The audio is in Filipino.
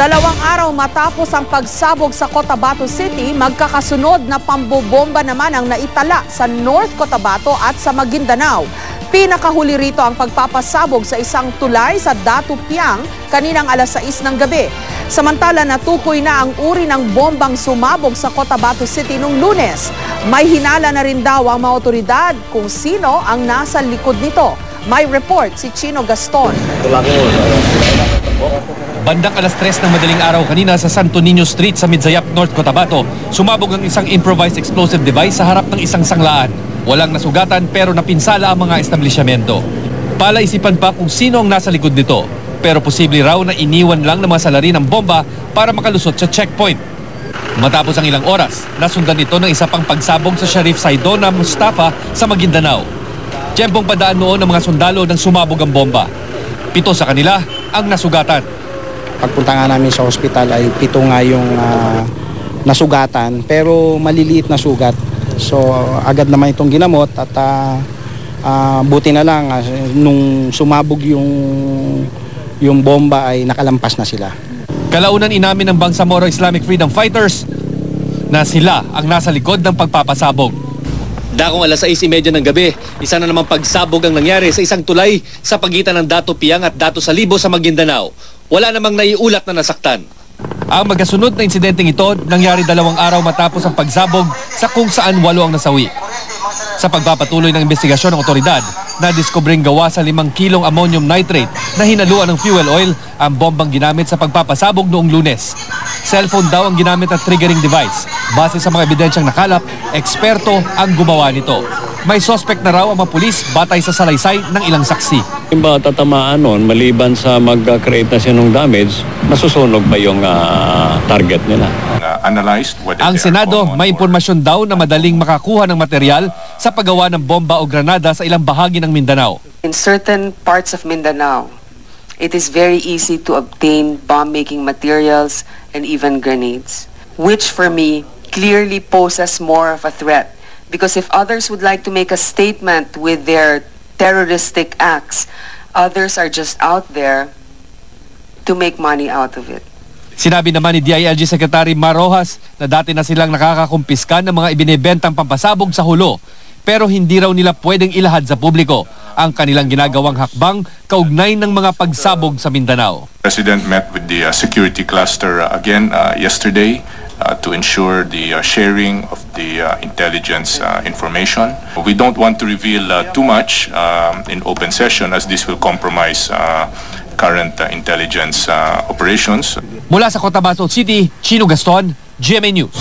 2 araw matapos ang pagsabog sa Cotabato City, magkakasunod na pambobomba naman ang naitala sa North Cotabato at sa Maguindanao. Pinakahuli rito ang pagpapasabog sa isang tulay sa Datu Piang kaninang alas 6 ng gabi. Samantala natukoy na ang uri ng bombang sumabog sa Cotabato City noong Lunes. May hinala na rin daw ang mga otoridad kung sino ang nasa likod nito. May report si Chino Gaston. Bandang alas 3 ng madaling araw kanina sa Santo Niño Street sa Midzayap, North Cotabato, sumabog ang isang improvised explosive device sa harap ng isang sanglaan. Walang nasugatan pero napinsala ang mga establishmento. Palaisipan pa kung sino ang nasa likod nito, pero posible raw na iniwan lang ng mga salarin ang bomba para makalusot sa checkpoint. Matapos ang ilang oras, nasundan ito ng isa pang pagsabog sa Sheriff Saidona Mustafa sa Maguindanao. Tiyempong padaan noon ng mga sundalo nang sumabog ang bomba. 7 sa kanila ang nasugatan. Pagpunta nga namin sa ospital ay 7 nga yung nasugatan pero maliliit na sugat. So agad naman itong ginamot at buti na lang nung sumabog yung bomba ay nakalampas na sila. Kalaunan inamin ng Bangsamoro Islamic Freedom Fighters na sila ang nasa likod ng pagpapasabog. Dakong alas 6:30 ng gabi, isa na namang pagsabog ang nangyari sa isang tulay sa pagitan ng Datu Piang at Datu Salibo sa Maguindanao. Wala namang naiulat na nasaktan. Ang magkasunod na insidenteng ito nangyari 2 araw matapos ang pagsabog sa kung saan 8 ang nasawi. Sa pagpapatuloy ng investigasyon ng otoridad, nadiskobring gawa sa 5 kilong ammonium nitrate na hinaluan ng fuel oil ang bombang ginamit sa pagpapasabog noong Lunes. Cellphone daw ang ginamit na triggering device. Base sa mga ebidensyang nakalap, eksperto ang gumawa nito. May suspect na raw ang mga pulis batay sa salaysay ng ilang saksi. Ba tatamaan nun, maliban sa mag-create na siya ng damage, masusunog ba yung target nila? Ang Senado may impormasyon daw na madaling makakuha ng material sa paggawa ng bomba o granada sa ilang bahagi ng Mindanao. In certain parts of Mindanao, it is very easy to obtain bomb-making materials and even grenades, which for me clearly poses more of a threat. Because if others would like to make a statement with their terroristic acts, others are just out there to make money out of it. Sinabi naman ni DILG Secretary Mar Rojas na dati na silang nakakakumpiska ng mga ibinebentang pampasabog sa hulo, pero hindi raw nila pwedeng ilahad sa publiko ang kanilang ginagawang hakbang kaugnay ng mga pagsabog sa Mindanao. President met with the security cluster again yesterday to ensure the sharing of the intelligence information. We don't want to reveal too much in open session as this will compromise current intelligence operations. Mula sa Cotabato City, Chino Gaston, GMA News.